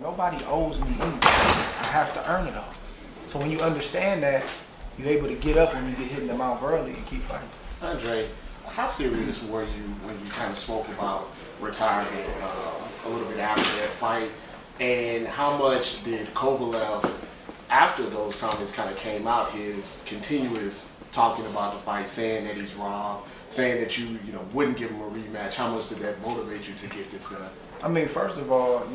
Nobody owes me anything. I have to earn it all. So when you understand that, you're able to get up when you get hit in the mouth early and keep fighting. Andre, how serious were you when you kind of spoke about retirement a little bit after that fight? And how much did Kovalev, after those comments kind of came out, his continuous talking about the fight, saying that he's robbed, saying that you wouldn't give him a rematch, how much did that motivate you to get this done? I mean, first of all,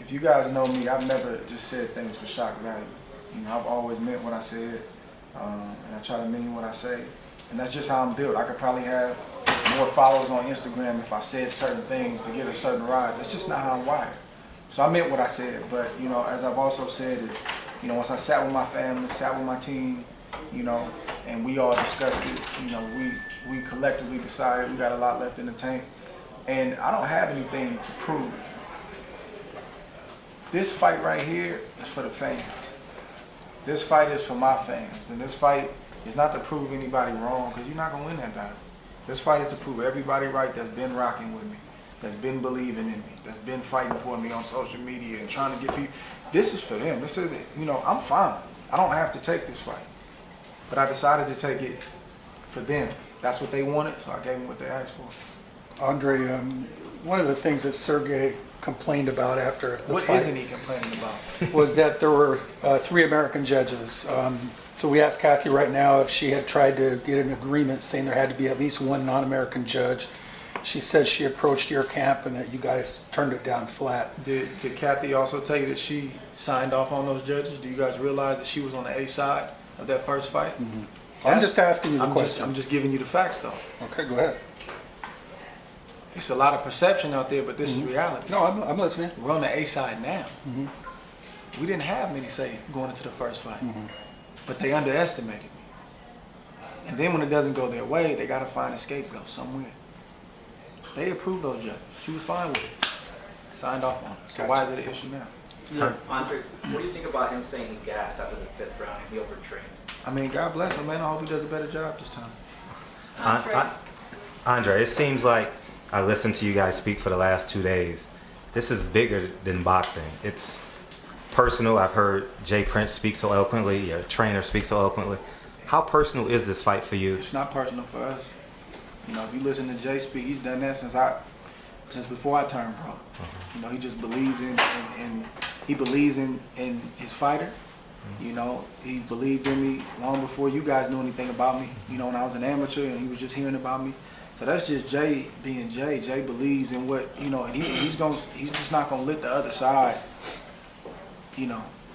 if you guys know me, I've never just said things for shock value. I've always meant what I said, and I try to mean what I say. And that's just how I'm built. I could probably have more followers on Instagram if I said certain things to get a certain rise. That's just not how I'm wired. So I meant what I said, but as I've also said is, once I sat with my family, sat with my team, and we all discussed it, we collectively decided we got a lot left in the tank. And I don't have anything to prove. This fight right here is for the fans. This fight is for my fans. And this fight is not to prove anybody wrong, because you're not going to win that battle. This fight is to prove everybody right that's been rocking with me, that's been believing in me, that's been fighting for me on social media and trying to get people. This is for them. This isn't, I'm fine. I don't have to take this fight. But I decided to take it for them. That's what they wanted, so I gave them what they asked for. Andre, one of the things that Sergey complained about after the fight. What isn't he complaining about? Was that there were 3 American judges. So we asked Kathy right now if she had tried to get an agreement saying there had to be at least one non-American judge. She said she approached your camp and that you guys turned it down flat. Did Kathy also tell you that she signed off on those judges? Do you guys realize that she was on the A side of that first fight? Mm-hmm. I'm just asking you the question. I'm just giving you the facts, though. Okay, go ahead. It's a lot of perception out there, but this is reality. No, I'm listening. We're on the A side now. We didn't have many say going into the first fight, but they underestimated me. And then when it doesn't go their way, they got to find a scapegoat somewhere. They approved those judges. She was fine with it. Signed off on it. So Gotcha. why is it an issue now? Yeah. Andre, what do you think about him saying he gassed after the 5th round and he overtrained? I mean, God bless him, man. I hope he does a better job this time. Andre, it seems like I listened to you guys speak for the last 2 days. This is bigger than boxing. It's personal. I've heard Jay Prince speak so eloquently, your trainer speak so eloquently. How personal is this fight for you? It's not personal for us. If you listen to Jay speak, he's done that since before I turned pro. He just believes in his fighter. He's believed in me long before you guys knew anything about me. When I was an amateur and he was just hearing about me. So that's just Jay being Jay. Jay believes in what, and he's just not gonna let the other side,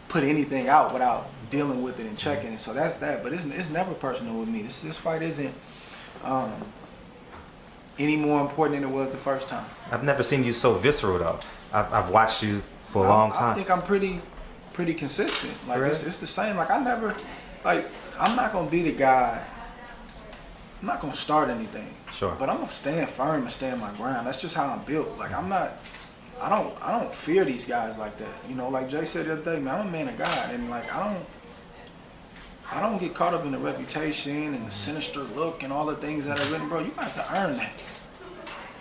put anything out without dealing with it and checking it. So that's that. But it's never personal with me. This fight isn't any more important than it was the first time. I've never seen you so visceral though. I've watched you for a long time. I think I'm pretty consistent. Like really? it's the same. Like I'm not gonna be the guy. I'm not gonna start anything. Sure. But I'm gonna stand firm and stand my ground. That's just how I'm built. Like I don't fear these guys like that. Like Jay said the other day, man, I'm a man of God, and like I don't get caught up in the reputation and the sinister look and all the things that are written, bro. You have to earn that.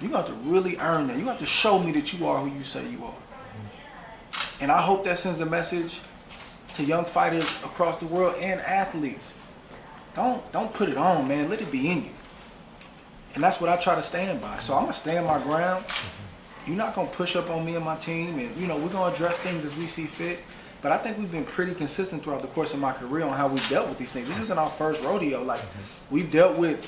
You have to really earn that. You have to show me that you are who you say you are. And I hope that sends a message to young fighters across the world and athletes. Don't put it on, man. Let it be in you. And that's what I try to stand by. So I'm going to stand my ground. You're not going to push up on me and my team. And, we're going to address things as we see fit. But I think we've been pretty consistent throughout the course of my career on how we've dealt with these things. This isn't our first rodeo. Like, we've dealt with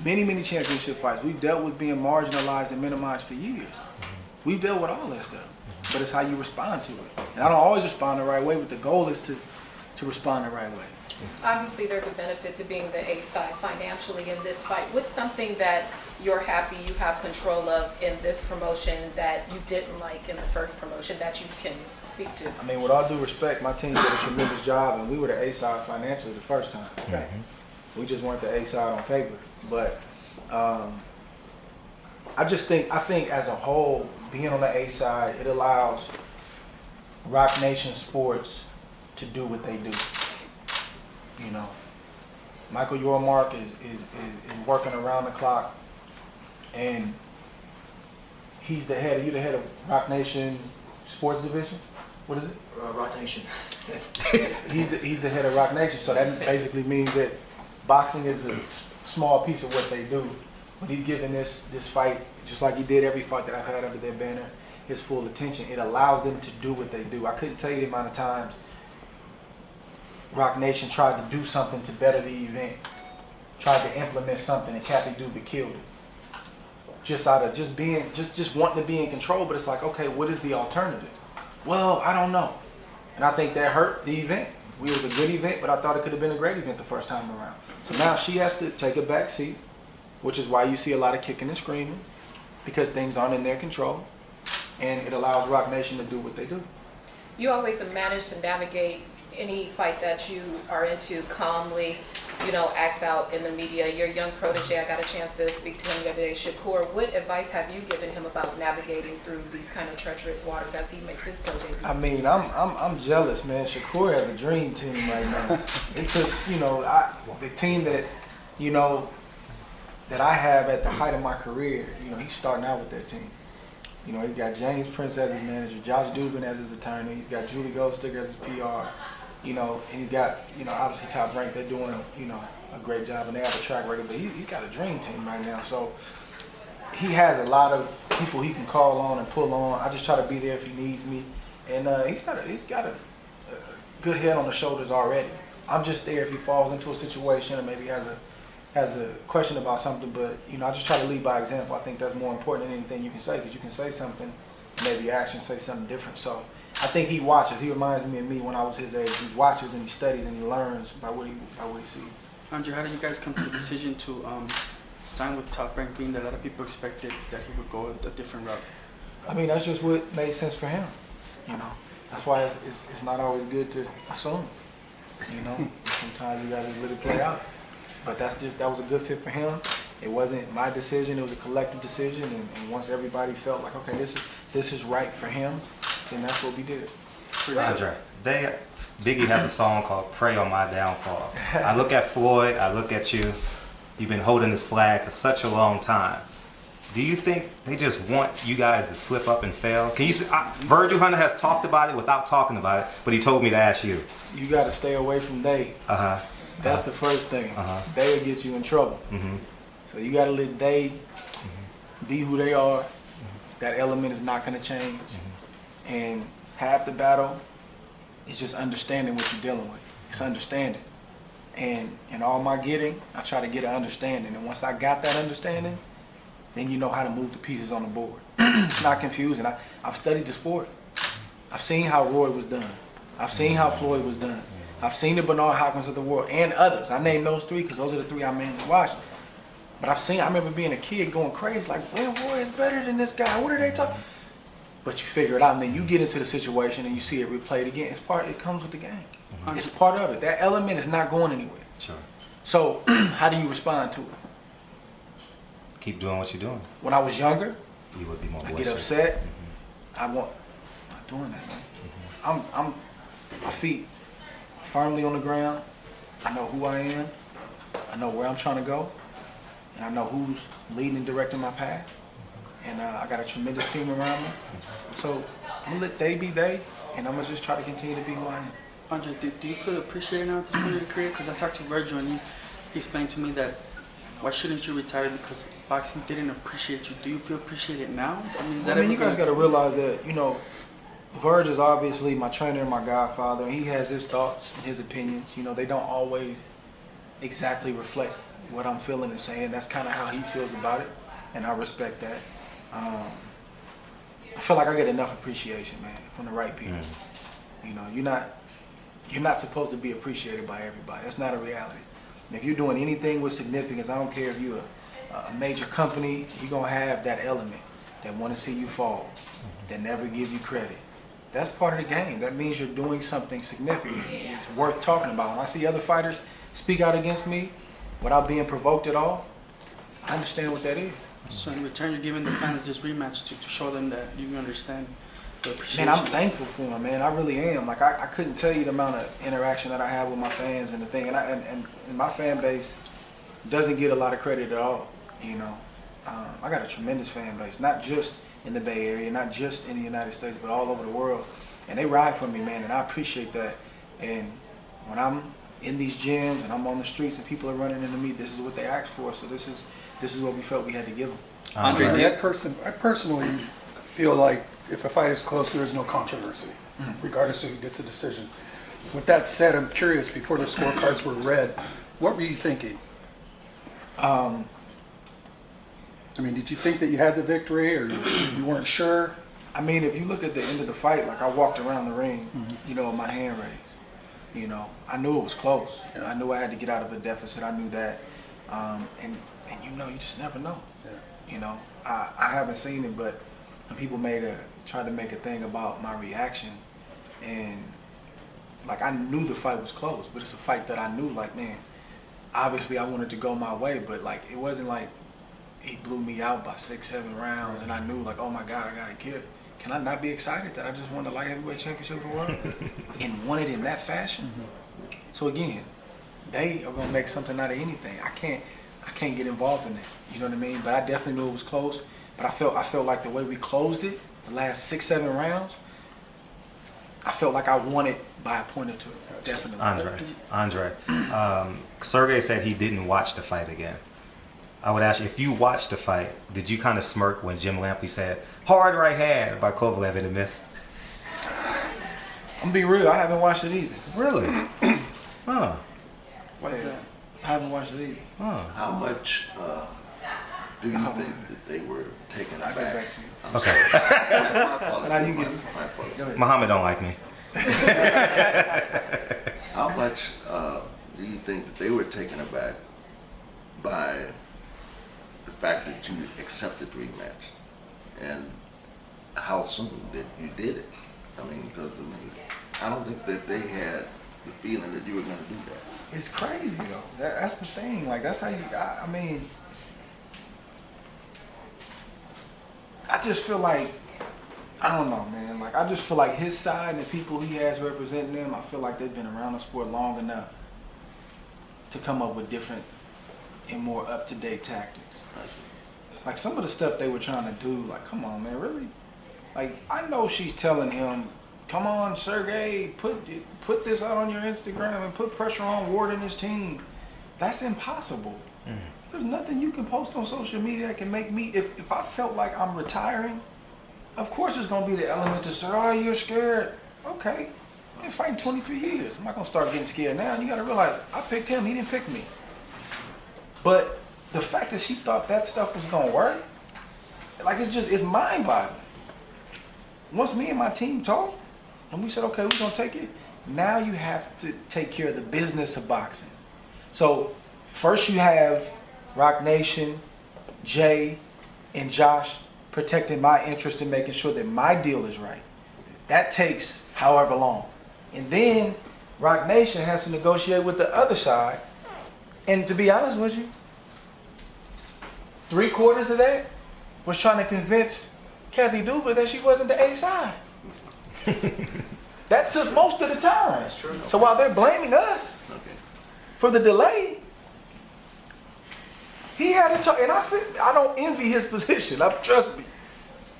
many, many championship fights. We've dealt with being marginalized and minimized for years. We've dealt with all that stuff. But it's how you respond to it. And I don't always respond the right way, but the goal is to respond the right way. Obviously, there's a benefit to being the A side financially in this fight. What's something that you're happy you have control of in this promotion that you didn't like in the first promotion that you can speak to? I mean, with all due respect, my team did a tremendous job, and we were the A side financially the first time. We just weren't the A side on paper. But I think as a whole, being on the A side, it allows Rock Nation Sports to do what they do. Michael Yormark is working around the clock, and you're the head of Rock Nation sports division. What is it? Rock Nation. He's the head of Rock Nation. So that basically means that boxing is a small piece of what they do. But he's giving this fight, just like he did every fight that I've had under their banner, his full attention. It allows them to do what they do. I couldn't tell you the amount of times Rock Nation tried to do something to better the event, tried to implement something, and Kathy Duva killed it. Just out of just wanting to be in control, but it's like, okay, what is the alternative? Well, I don't know. And I think that hurt the event. It was a good event, but I thought it could have been a great event the first time around. So now she has to take a back seat, which is why you see a lot of kicking and screaming, because things aren't in their control, and it allows Rock Nation to do what they do. You always have managed to navigate any fight that you are into calmly, act out in the media. Your young protege, I got a chance to speak to him the other day, Shakur. What advice have you given him about navigating through these kind of treacherous waters as he makes his pro debut? I mean, I'm jealous, man. Shakur has a dream team right now. It took, the team that, that I have at the height of my career, he's starting out with that team. He's got James Prince as his manager, Josh Dubin as his attorney, he's got Julie Goldstick as his PR, and he's got, obviously Top Rank. They're doing, a great job, and they have a track record, but he's got a dream team right now. So he has a lot of people he can call on and pull on. I just try to be there if he needs me, and he's got a good head on the shoulders already. I'm just there if he falls into a situation or maybe has a question about something, but I just try to lead by example. I think that's more important than anything you can say, because you can say something, maybe action, say something different. So I think he watches. He reminds me of me when I was his age. He watches and he studies and he learns by what he sees. Andre, how did you guys come to the decision to sign with Top Rank, being that a lot of people expected that he would go a different route? I mean, that's just what made sense for him. That's why it's not always good to assume. Sometimes you gotta just let it play out. But that was a good fit for him. It wasn't my decision; it was a collective decision. And once everybody felt like, okay, this is right for him, then that's what we did. Andre, Biggie has a song called "Pray on My Downfall." I look at Floyd, I look at you. You've been holding this flag for such a long time. Do you think they just want you guys to slip up and fail? Can you? Virgil Hunter has talked about it without talking about it, but he told me to ask you. You got to stay away from they. That's the first thing. They will get you in trouble. So you got to let they be who they are. That element is not going to change. And half the battle is just understanding what you're dealing with. It's understanding. And in all my getting, I try to get an understanding. And once I got that understanding, then you know how to move the pieces on the board. It's not confusing. I've studied the sport. I've seen how Roy was done. I've seen how Floyd was done. I've seen the Bernard Hopkins of the world and others. I named those three because those are the three I mainly watched. But I remember being a kid going crazy, like, well, Roy is better than this guy. What are they talking? But you figure it out, and then you get into the situation and you see it replayed again. It comes with the game. It's part of it. That element is not going anywhere. Sure. So how do you respond to it? Keep doing what you're doing. When I was younger, You would be more I boisterous. get upset. I'm not doing that, man. I'm my feet firmly on the ground. I know who I am. I know where I'm trying to go, and I know who's leading and directing my path. And I got a tremendous team around me. So I'm gonna let they be they, and I'm gonna just try to continue to be who I am. Andre, do you feel appreciated now at this point in your career? Because I talked to Virgil and he explained to me that why shouldn't you retire because boxing didn't appreciate you. Do you feel appreciated now? I mean, you guys got to realize that, Verge is obviously my trainer and my godfather, and he has his thoughts and his opinions. They don't always exactly reflect what I'm feeling and saying. That's kind of how he feels about it, and I respect that. I feel like I get enough appreciation, man, from the right people. You're not supposed to be appreciated by everybody. That's not a reality. And if you're doing anything with significance, I don't care if you're a major company, you're going to have that element that want to see you fall, that never give you credit. That's part of the game. That means you're doing something significant. It's worth talking about. When I see other fighters speak out against me without being provoked at all, I understand what that is. So in return, you're giving the fans this rematch to show them that you understand the appreciation. Man, I'm thankful for them, man. I really am. Like, I couldn't tell you the amount of interaction that I have with my fans and the thing. And my fan base doesn't get a lot of credit at all, I got a tremendous fan base, not just in the Bay Area, not just in the United States, but all over the world. And they ride for me, man, and I appreciate that. And when I'm in these gyms and I'm on the streets and people are running into me, this is what they asked for. So this is what we felt we had to give them. Andre, I personally feel like if a fight is close, there is no controversy, regardless of who gets the decision. With that said, I'm curious, before the scorecards were read, what were you thinking? I mean, did you think that you had the victory, or you weren't sure? I mean, if you look at the end of the fight, like I walked around the ring, you know, with my hand raised. You know, I knew it was close. Yeah. I knew I had to get out of a deficit. I knew that. And you know, you just never know. Yeah. You know, I haven't seen it, but people tried to make a thing about my reaction. And like, I knew the fight was close, but it's a fight that I knew, like, man, obviously I wanted to go my way, but like, it wasn't like he blew me out by 6-7 rounds and I knew, like, oh my God, I gotta give. Can I not be excited that I just won the light heavyweight championship of the world and won it in that fashion? So again, they are gonna make something out of anything. I can't get involved in that. You know what I mean? But I definitely knew it was close. But I felt like the way we closed it, the last 6-7 rounds, I felt like I won it by a point or two. Definitely. Andre, Sergey said he didn't watch the fight again. I would ask you, if you watched the fight, did you kind of smirk when Jim Lampley said, hard right hand by Kovalev in the miss? I'm gonna be real, I haven't watched it either. Really? Huh. What's that? I haven't watched it either. Huh. How much do you think that they were taken I'll get aback? back to you. Okay. My apologies. Now you get it. My apologies. Go ahead. Muhammad don't like me. How much do you think that they were taken aback by the fact that you accepted the rematch, and how soon that you did it? I mean, because I don't think that they had the feeling that you were going to do that. It's crazy though. That's the thing. Like, that's how you. I mean, I just feel like, I don't know, man. Like, I just feel like his side and the people he has representing them, I feel like they've been around the sport long enough to come up with different and more up-to-date tactics. Like, some of the stuff they were trying to do, like, come on, man, really? Like, I know she's telling him, come on, Sergey, put this out on your Instagram and put pressure on Ward and his team. That's impossible. There's nothing you can post on social media that can make me, if I felt like I'm retiring, of course there's going to be the element to say, oh, you're scared. Okay, I've been fighting 23 years. I'm not going to start getting scared now. You got to realize, I picked him, he didn't pick me. But the fact that she thought that stuff was going to work, like, it's mind-boggling. Once me and my team talked, and we said, okay, we're going to take it, now you have to take care of the business of boxing. So first you have Rock Nation, Jay, and Josh protecting my interest in making sure that my deal is right. That takes however long. And then Rock Nation has to negotiate with the other side. And to be honest with you, 3/4 of that was trying to convince Kathy Duva that she wasn't the A side. That took most of the time. That's true. So while they're blaming us for the delay, he had to talk, and I don't envy his position. Trust me.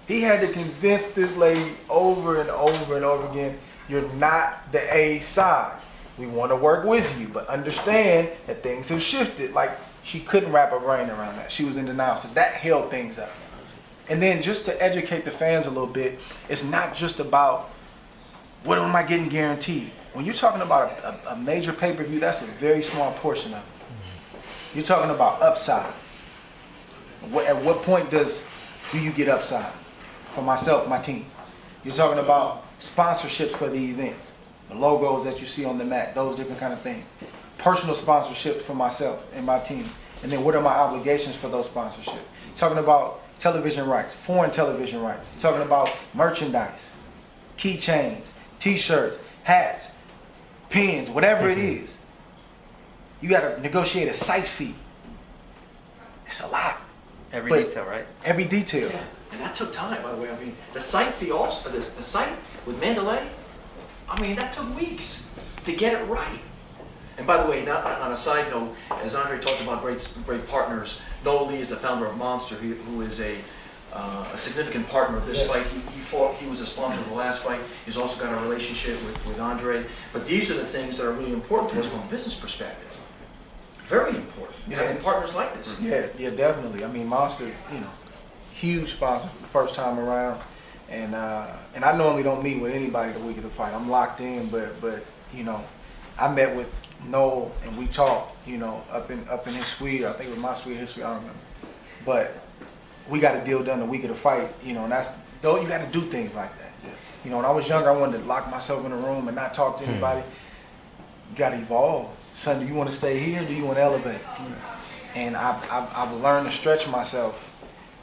He had to convince this lady over and over and over again, you're not the A side. We want to work with you, but understand that things have shifted. Like, she couldn't wrap her brain around that. She was in denial. So that held things up. And then just to educate the fans a little bit, it's not just about what am I getting guaranteed. When you're talking about a major pay-per-view, that's a very small portion of it. You're talking about upside. At what point do you get upside? For myself, my team. You're talking about sponsorships for the events, the logos that you see on the mat, those different kind of things. Personal sponsorships for myself and my team. And then what are my obligations for those sponsorships? You're talking about television rights, foreign television rights. You're talking about merchandise, keychains, t-shirts, hats, pins, whatever it is. You got to negotiate a site fee. It's a lot. Every But- detail, right? Every detail. Yeah, and that took time, by the way. I mean, the site fee also, the site with Mandalay, I mean, that took weeks to get it right. And by the way, now, on a side note, as Andre talked about great partners, Noah Lee is the founder of Monster, who is a a significant partner of this fight. He fought. He was a sponsor of the last fight. He's also got a relationship with Andre. But these are the things that are really important to us from a business perspective. Very important. Having partners like this. Yeah, definitely. I mean, Monster, huge sponsor the first time around, and I normally don't meet with anybody the week of the fight. I'm locked in, but I met with Noel and we talked, up in his suite. I think it was my suite, his suite. I don't remember, but we got a deal done the week of the fight. And that's though you got to do things like that. Yeah. When I was younger, I wanted to lock myself in a room and not talk to anybody. You got to evolve. Son, do you want to stay here? Or do you want to elevate? And I've learned to stretch myself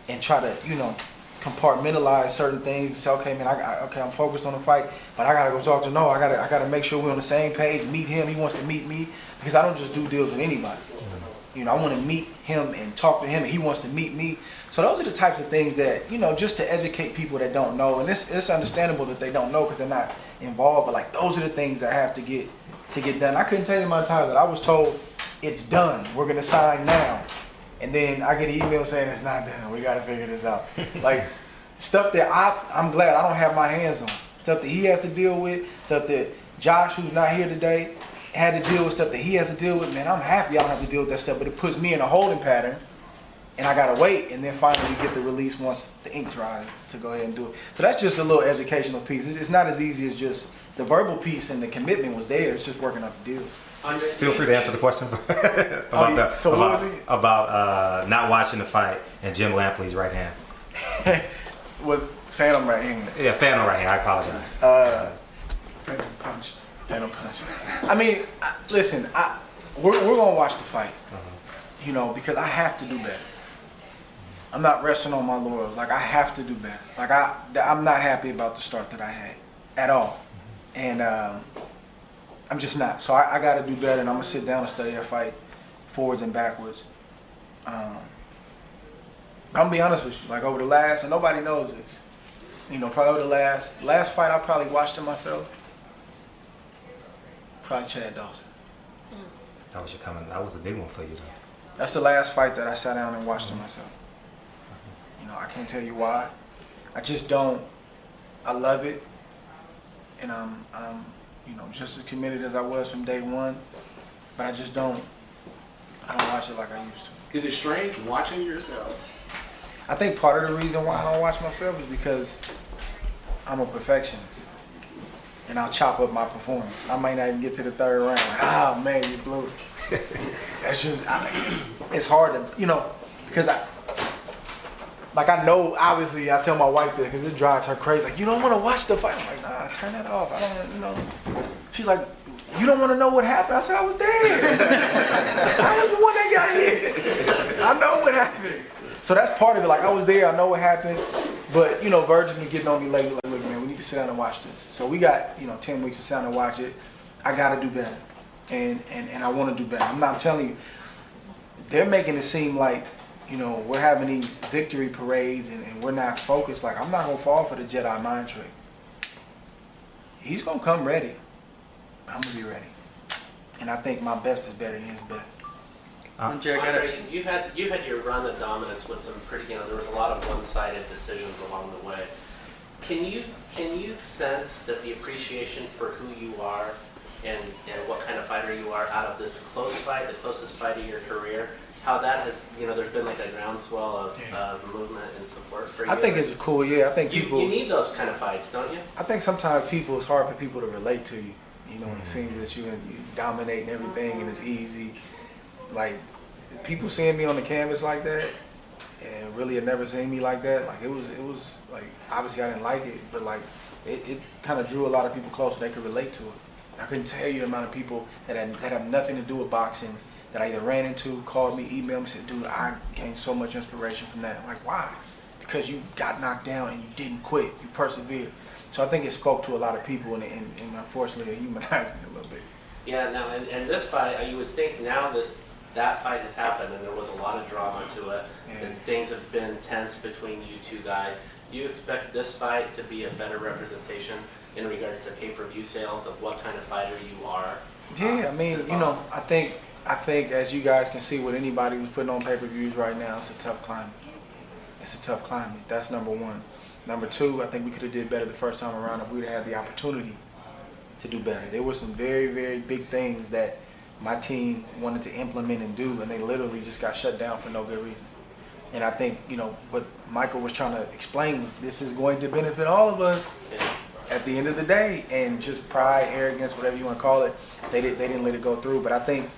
and try to, compartmentalize certain things and say, okay, man, I'm focused on the fight, but I gotta go talk to Noah. I gotta make sure we're on the same page. Meet him. He wants to meet me because I don't just do deals with anybody. I want to meet him and talk to him, and he wants to meet me. So those are the types of things that, just to educate people that don't know, and it's understandable that they don't know because they're not involved. But like those are the things that have to get done. I couldn't tell you my time that I was told it's done. We're gonna sign now. And then I get an email saying it's not done. We got to figure this out. Like stuff that I'm glad I don't have my hands on. Stuff that he has to deal with. Stuff that Josh, who's not here today, had to deal with. Stuff that he has to deal with. Man, I'm happy I don't have to deal with that stuff. But it puts me in a holding pattern. And I got to wait. And then finally get the release once the ink dries to go ahead and do it. So that's just a little educational piece. It's not as easy as just the verbal piece and the commitment was there. It's just working out the deals. Feel free to answer the question about not watching the fight and Jim Lampley's right hand. With Phantom right hand. Yeah, Phantom right hand. I apologize. Phantom punch. I mean, listen. We're gonna watch the fight. Because I have to do better. I'm not resting on my laurels. Like I have to do better. Like I'm not happy about the start that I had at all, and. I'm just not. So I got to do better, and I'm going to sit down and study that fight forwards and backwards. I'm going to be honest with you. Like over the last, and nobody knows this, probably over the last fight I probably watched it myself, probably Chad Dawson. That was a big one for you, though. That's the last fight that I sat down and watched it myself. I can't tell you why. I just don't. I love it, and I'm just as committed as I was from day one, but I don't watch it like I used to. Is it strange watching yourself? I think part of the reason why I don't watch myself is because I'm a perfectionist, and I'll chop up my performance. I might not even get to the third round. Oh man, you blew it. That's just, it's hard to, because I know, obviously, I tell my wife that because it drives her crazy. Like, you don't want to watch the fight. I'm like, nah, turn that off. I don't, She's like, you don't want to know what happened? I said, I was there. I was the one that got hit. I know what happened. So that's part of it. Like, I was there. I know what happened. But, Virgin been getting on me lately. Like, look, man, we need to sit down and watch this. So we got, 10 weeks to sit down and watch it. I got to do better. And I want to do better. I'm telling you, they're making it seem like, we're having these victory parades and we're not focused. Like, I'm not going to fall for the Jedi mind trick. He's going to come ready. But I'm going to be ready. And I think my best is better than his best. Andre, you had your run of dominance with some pretty, there was a lot of one-sided decisions along the way. Can you sense that the appreciation for who you are and what kind of fighter you are out of this close fight, the closest fight of your career, how that has, there's been like a groundswell of movement and support for you? I think it's cool, yeah. I think people... You need those kind of fights, don't you? I think sometimes it's hard for people to relate to you. When it seems that you dominating everything and it's easy. Like, people seeing me on the canvas like that, and really had never seen me like that. Like, it was like, obviously I didn't like it, but like, it kind of drew a lot of people close so they could relate to it. I couldn't tell you the amount of people that have nothing to do with boxing that I either ran into, called me, emailed me, and said, dude, I gained so much inspiration from that. I'm like, why? Because you got knocked down and you didn't quit. You persevered. So I think it spoke to a lot of people, and unfortunately it humanized me a little bit. Yeah, now, and this fight, you would think now that fight has happened and there was a lot of drama to it, and things have been tense between you two guys, do you expect this fight to be a better representation in regards to pay-per-view sales of what kind of fighter you are? Yeah, I mean, I think as you guys can see with anybody who's putting on pay-per-views right now, it's a tough climate. It's a tough climate. That's number one. Number two, I think we could have did better the first time around if we'd had the opportunity to do better. There were some very, very big things that my team wanted to implement and do, and they literally just got shut down for no good reason. And I think, what Michael was trying to explain was this is going to benefit all of us at the end of the day. And just pride, arrogance, whatever you want to call it, they didn't let it go through. But I think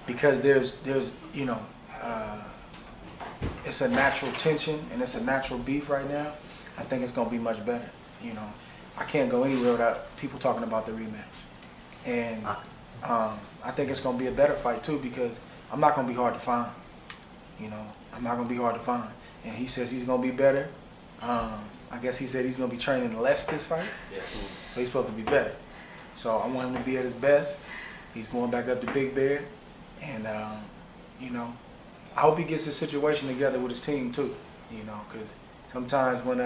because there's it's a natural tension and it's a natural beef right now, I think it's going to be much better. I can't go anywhere without people talking about the rematch. And I think it's going to be a better fight too, because I'm not going to be hard to find. I'm not going to be hard to find. And he says he's going to be better. I guess he said he's going to be training less this fight. Yes. So he's supposed to be better. So I want him to be at his best. He's going back up to Big Bear. And, I hope he gets his situation together with his team too. Because sometimes when,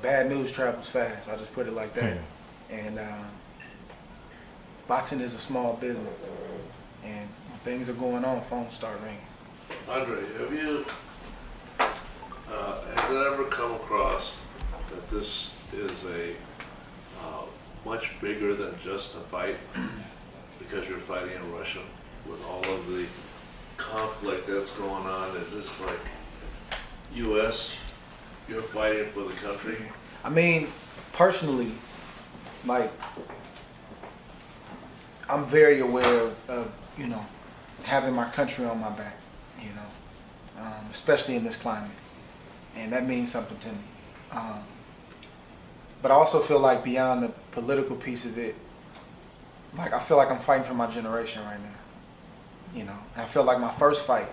bad news travels fast. I'll just put it like that. And boxing is a small business. And when things are going on, phones start ringing. Andre, has it ever come across that this is a much bigger than just a fight because you're fighting in Russia with all of the conflict that's going on? Is this like U.S., you're fighting for the country? I mean, personally, I'm very aware of having my country on my back, especially in this climate. And that means something to me. But I also feel like beyond the political piece of it, I feel like I'm fighting for my generation right now. And I feel like my first fight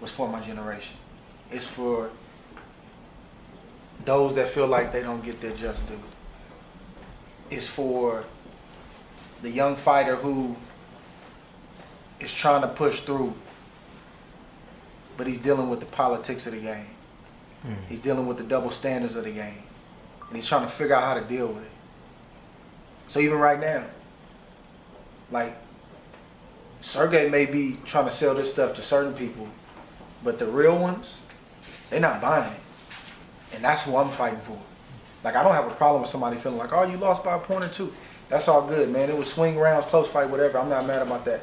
was for my generation. It's for those that feel like they don't get their just due. It's for the young fighter who is trying to push through, but he's dealing with the politics of the game. He's dealing with the double standards of the game. And he's trying to figure out how to deal with it. So even right now, Sergey may be trying to sell this stuff to certain people, but the real ones, they're not buying it. And that's who I'm fighting for. I don't have a problem with somebody feeling like, oh, you lost by a point or two. That's all good, man. It was swing rounds, close fight, whatever. I'm not mad about that.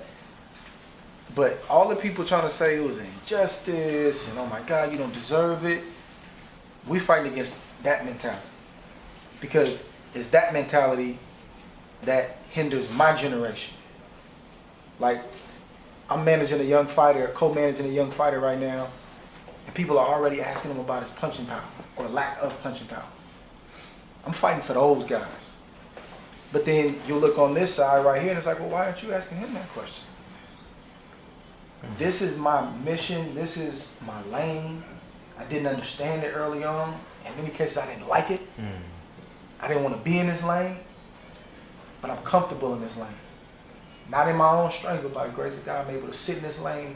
But all the people trying to say it was injustice and, oh my God, you don't deserve it, we fighting against that mentality. Because it's that mentality that hinders my generation. I'm managing a young fighter, co-managing a young fighter right now, and people are already asking him about his punching power or lack of punching power. I'm fighting for those guys. But then you look on this side right here and it's like, well, why aren't you asking him that question? This is my mission. This is my lane. I didn't understand it early on. In many cases, I didn't like it. I didn't want to be in this lane, but I'm comfortable in this lane. Not in my own strength, but by the grace of God, I'm able to sit in this lane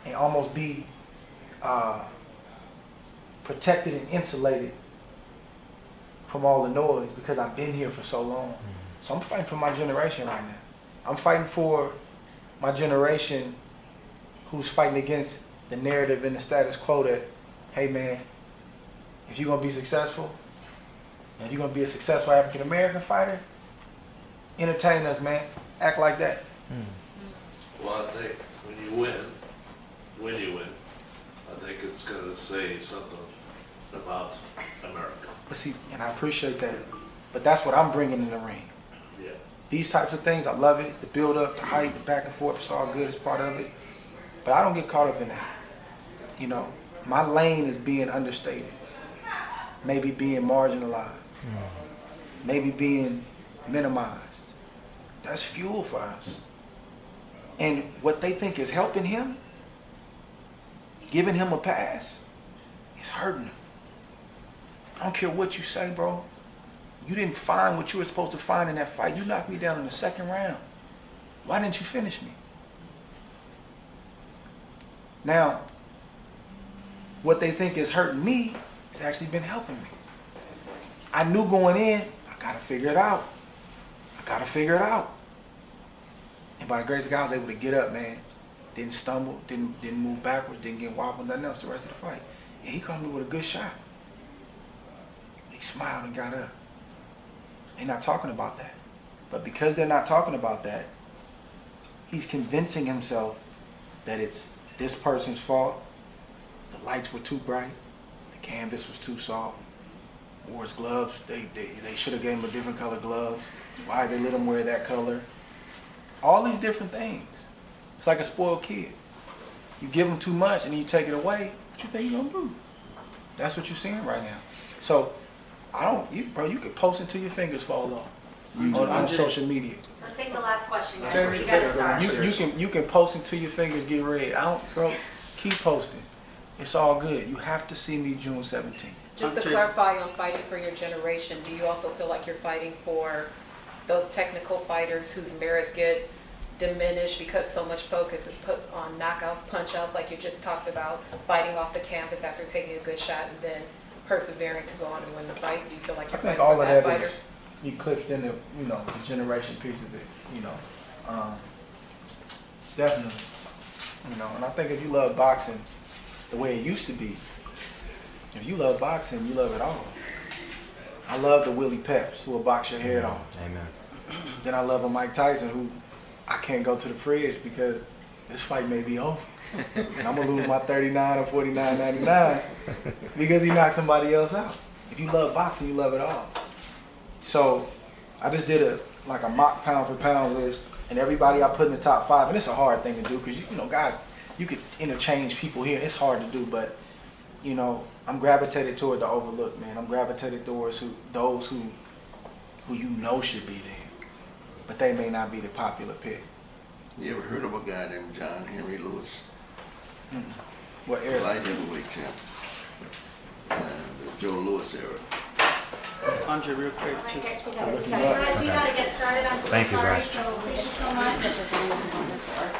and almost be protected and insulated from all the noise because I've been here for so long. So I'm fighting for my generation right now. I'm fighting for my generation who's fighting against the narrative and the status quo that, hey man, if you're going to be successful, and if you're going to be a successful African-American fighter, entertain us, man. Act like that. Well, I think when you win, I think it's going to say something about America. But see, and I appreciate that. But that's what I'm bringing in the ring. Yeah. These types of things, I love it. The build up, the height, the back and forth, it's all good. It's part of it. But I don't get caught up in that. My lane is being understated. Maybe being marginalized. Maybe being minimized. That's fuel for us. And what they think is helping him, giving him a pass, is hurting him. I don't care what you say, bro. You didn't find what you were supposed to find in that fight. You knocked me down in the second round. Why didn't you finish me? Now, what they think is hurting me has actually been helping me. I knew going in, I gotta figure it out. And by the grace of God, I was able to get up, man. Didn't stumble, didn't move backwards, didn't get wobbled, nothing else the rest of the fight. and he called me with a good shot. He smiled and got up. They're not talking about that. But because they're not talking about that, he's convincing himself that it's this person's fault. The lights were too bright. The canvas was too soft. Wore his gloves. They should have gave him a different color gloves. Why they let him wear that color? All these different things. It's like a spoiled kid. You give them too much and you take it away. What you think you're gonna do? That's what you're seeing right now. So bro, you can post until your fingers fall off on social media. Let's take the last question, guys. Jeremy, We gotta start. You can post until your fingers get red. Bro, keep posting. It's all good. You have to see me June 17th. Just to clarify on fighting for your generation, do you also feel like you're fighting for those technical fighters whose merits get diminished because so much focus is put on knockouts, punch-outs, like you just talked about, fighting off the canvas after taking a good shot and then persevering to go on and win the fight? Do you feel like you're fighting for that fighter? Is eclipsed in the the generation piece of it. Definitely. And I think if you love boxing the way it used to be, if you love boxing, you love it all. I love the Willie Peps who will box your head off. Amen. Then I love a Mike Tyson who I can't go to the fridge because this fight may be over. And I'm gonna lose my $39 or $49.99 because he knocked somebody else out. If you love boxing, you love it all. So I just did a mock pound for pound list, and everybody I put in the top 5, and it's a hard thing to do because guys, you could interchange people here. It's hard to do, but I'm gravitated toward the overlooked, man. I'm gravitated towards those who should be there, but they may not be the popular pick. You ever heard of a guy named John Henry Lewis? What era? Light heavyweight champ. And the Joe Louis era. Andre, real quick, Okay, just guys, we gotta get started. I'm so Thank you, sorry. guys. So, thank you so much.